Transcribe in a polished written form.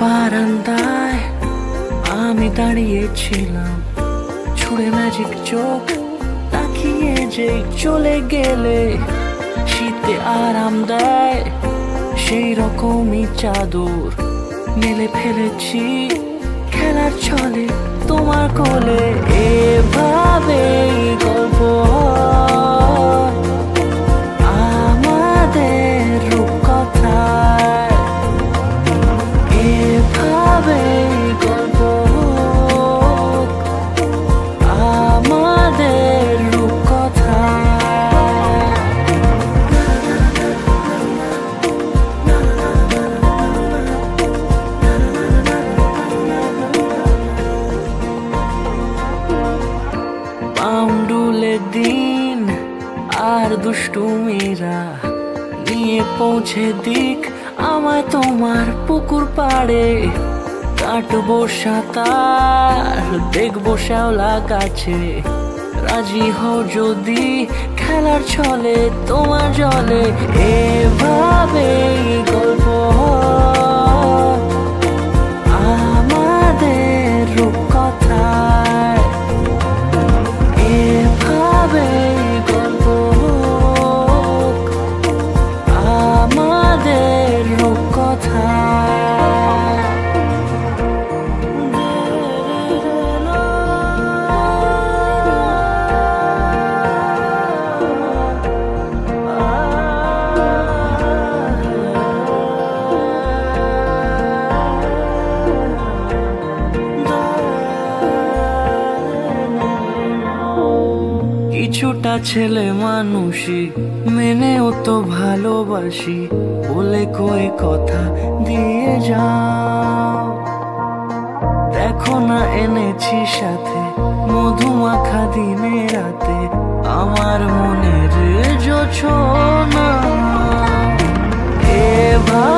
বারান্দায় আমি দাঁড়িয়েছিলাম, ছুঁড়ে ম্যাজিক চোখ তাকিয়ে যে চলে গেলে। শীতে আরাম দেয় সেই রকমই চাদর মেলে ফেলেছি খেলার ছলে তোমার কোলে। এভাবে গল্প আমাদের রূপকথায়, এভাবে গল্প আমাদের রূপকথায়। পাউন্ডুলে দিন আর দুষ্টুমিরা নিয়ে পৌঁছে দিক আমায় তোমার পুকুর পাড়ে। কাটবো সাঁতার, দেখবো শ্যাওলা গাছে, রাজি হও যদি খেলার ছলে তোমার জলে। এভাবে গল্প আমাদের রূপকথায়, এভাবে গল্প আমাদের রূপকথায়। কিছুটা ছেলে মানুষই মেনেও তো ভালোবাসি, বলে কয়ে কথা দিয়ে যাও। দেখো না এনেছি সাথে মধুমাখা দিনে রাতে আমার মনের জোছনা। এভাবে